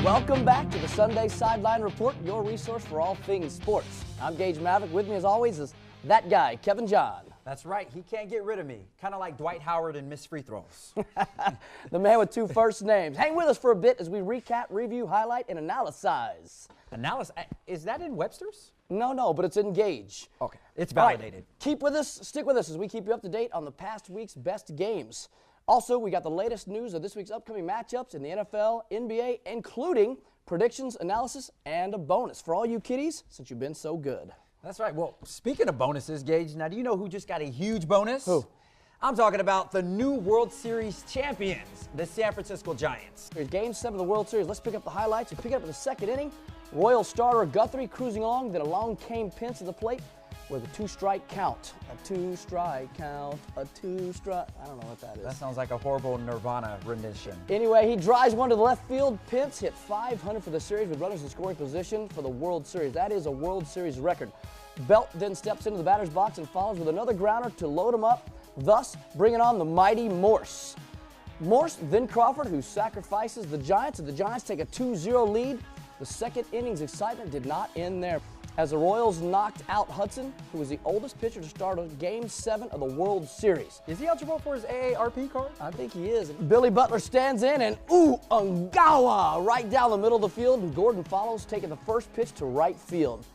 Welcome back to the Sunday Sideline Report, your resource for all things sports. I'm Gage Maverik. With me, as always, is that guy, Kevin John. That's right. He can't get rid of me. Kind of like Dwight Howard and missed free throws. The man with two first names. Hang with us for a bit as we recap, review, highlight, and analyze. Is that in Webster's? No, but it's in Gage. Okay. It's validated. Right. Keep with us, stick with us as we keep you up to date on the past week's best games. Also, we got the latest news of this week's upcoming matchups in the NFL, NBA, including predictions, analysis, and a bonus for all you kiddies since you've been so good. That's right. Well, speaking of bonuses, Gage, now do you know who just got a huge bonus? Who? I'm talking about the new World Series champions, the San Francisco Giants. Here's Game 7 of the World Series. Let's pick up the highlights. We pick it up in the second inning. Royal starter Guthrie cruising along, then along came Pence at the plate with a two-strike count. A two-strike count, a two-strike. I don't know what that is. That sounds like a horrible Nirvana rendition. Anyway, he drives one to the left field. Pence hit .500 for the series with runners in scoring position for the World Series. That is a World Series record. Belt then steps into the batter's box and follows with another grounder to load him up, thus bringing on the mighty Morse. Morse, then Crawford, who sacrifices the Giants, and the Giants take a 2-0 lead. The second inning's excitement did not end there, as the Royals knocked out Hudson, who was the oldest pitcher to start a Game 7 of the World Series. Is he eligible for his AARP card? I think he is. Billy Butler stands in, and Ungawa right down the middle of the field, and Gordon follows, taking the first pitch to right field.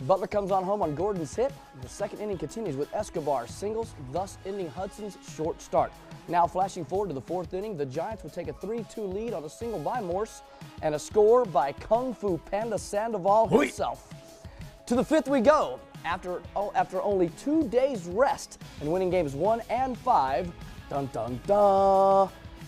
Butler comes on home on Gordon's hit. The second inning continues with Escobar singles, thus ending Hudson's short start. Now flashing forward to the fourth inning, the Giants would take a 3-2 lead on a single by Morse and a score by Kung Fu Panda Sandoval himself. To the fifth we go. After only 2 days rest and winning games 1 and 5,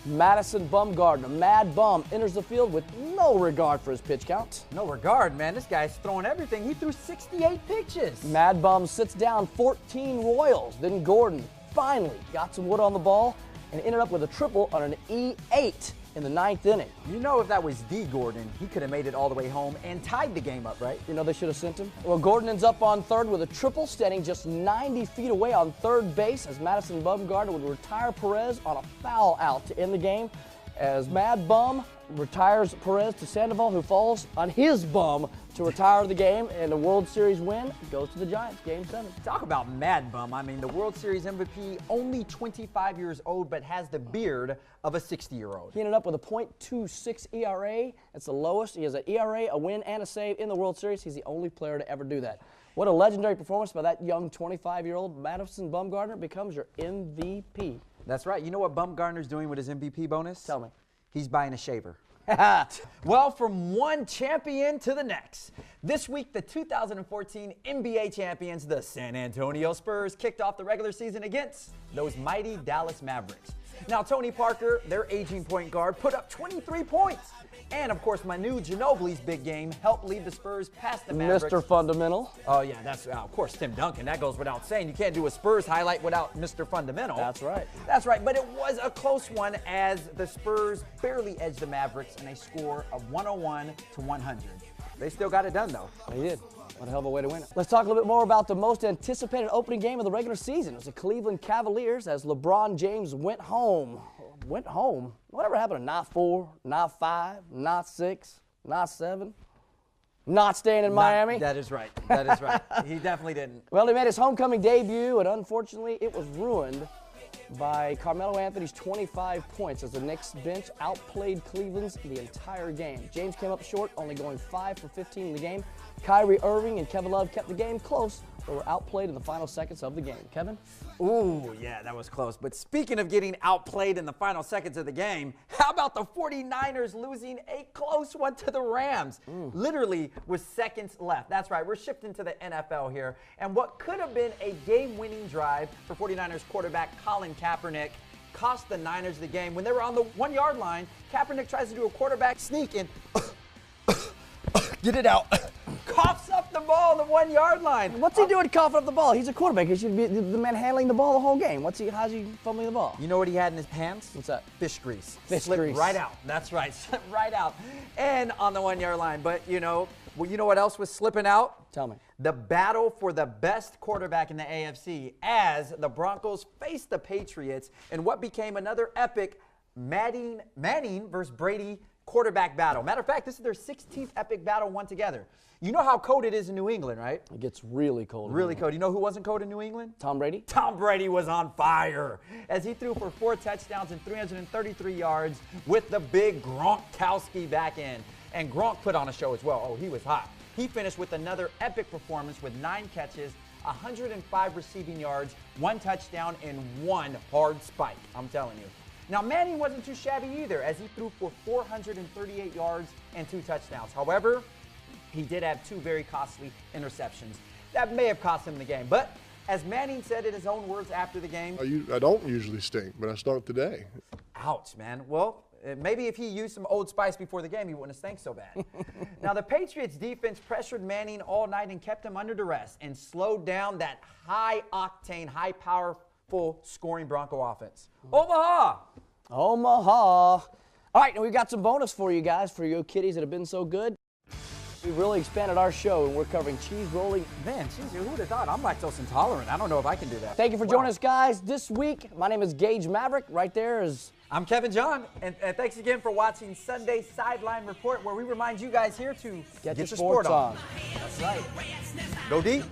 Madison Bumgarner, Mad Bum, enters the field with no regard for his pitch count. No regard, man. This guy's throwing everything. He threw 68 pitches. Mad Bum sits down 14 Royals. Then Gordon finally got some wood on the ball and ended up with a triple on an E8 in the ninth inning. You know, if that was D. Gordon, he could have made it all the way home and tied the game up, right? You know they should have sent him? Well, Gordon ends up on third with a triple, standing just 90 feet away on third base as Madison Bumgarner would retire Perez on a foul out to end the game, as Mad Bum retires Perez to Sandoval, who falls on his bum to retire the game, and the World Series win goes to the Giants, Game 7. Talk about Mad Bum. I mean, the World Series MVP, only 25 years old, but has the beard of a 60-year-old. He ended up with a .26 ERA. That's the lowest. He has an ERA, a win, and a save in the World Series. He's the only player to ever do that. What a legendary performance by that young 25-year-old. Madison Bumgarner becomes your MVP. That's right. You know what Bumgarner's doing with his MVP bonus? Tell me. He's buying a shaver. Well, from one champion to the next. This week, the 2014 NBA champions, the San Antonio Spurs, kicked off the regular season against those mighty Dallas Mavericks. Now, Tony Parker, their aging point guard, put up 23 points. And, of course, Manu Ginobili's big game helped lead the Spurs past the Mavericks. Mr. Fundamental. Oh, yeah, that's, of course, Tim Duncan. That goes without saying. You can't do a Spurs highlight without Mr. Fundamental. That's right. That's right, but it was a close one as the Spurs barely edged the Mavericks in a score of 101-100. They still got it done, though. They did. What a hell of a way to win it. Let's talk a little bit more about the most anticipated opening game of the regular season. It was the Cleveland Cavaliers as LeBron James went home. Went home? Whatever happened to not 4, not 5, not 6, not 7? Not staying in Miami? That is right. That is right. He definitely didn't. Well, he made his homecoming debut, and unfortunately, it was ruined by Carmelo Anthony's 25 points as the Knicks bench outplayed Cleveland's the entire game. James came up short, only going 5 for 15 in the game. Kyrie Irving and Kevin Love kept the game close, but were outplayed in the final seconds of the game. Kevin? Ooh, yeah, that was close. But speaking of getting outplayed in the final seconds of the game, how about the 49ers losing a close one to the Rams? Literally with seconds left. That's right, we're shifting to the NFL here. And what could have been a game-winning drive for 49ers quarterback Colin Kaepernick cost the Niners the game. When they were on the 1-yard line, Kaepernick tries to do a quarterback sneak and get it out. Coughs up the ball on the 1-yard line. What's he doing coughing up the ball? He's a quarterback. He should be the man handling the ball the whole game. How's he fumbling the ball? You know what he had in his pants? What's that? Fish grease. Fish Slipped grease. right out. That's right. Slipped right out. And on the 1-yard line. But, you know what else was slipping out? Tell me. The battle for the best quarterback in the AFC as the Broncos faced the Patriots in what became another epic Manning versus Brady quarterback battle. Matter of fact, this is their 16th epic battle won together. You know how cold it is in New England, right? It gets really cold. Really cold. You know who wasn't cold in New England? Tom Brady? Tom Brady was on fire as he threw for 4 touchdowns and 333 yards with the big Gronkowski back end. And Gronk put on a show as well. Oh, he was hot. He finished with another epic performance with 9 catches, 105 receiving yards, 1 touchdown, and 1 hard spike. I'm telling you. Now, Manning wasn't too shabby either as he threw for 438 yards and 2 touchdowns. However, he did have 2 very costly interceptions. That may have cost him the game. But as Manning said in his own words after the game, I don't usually stink, but I start today. Ouch, man. Well, maybe if he used some Old Spice before the game, he wouldn't have stank so bad. Now, the Patriots defense pressured Manning all night and kept him under duress and slowed down that high-octane, high-powerful scoring Bronco offense. Omaha! Omaha. All right, and we've got some bonus for you guys, for you kiddies that have been so good. We've really expanded our show, and we're covering cheese rolling. Man, geez, who would have thought? I'm lactose intolerant. I don't know if I can do that. Thank you for joining us, guys, this week. My name is Gage Maverik. Right there is... I'm Kevin John, and thanks again for watching Sunday Sideline Report, where we remind you guys here to get your sports on. That's right. Go deep.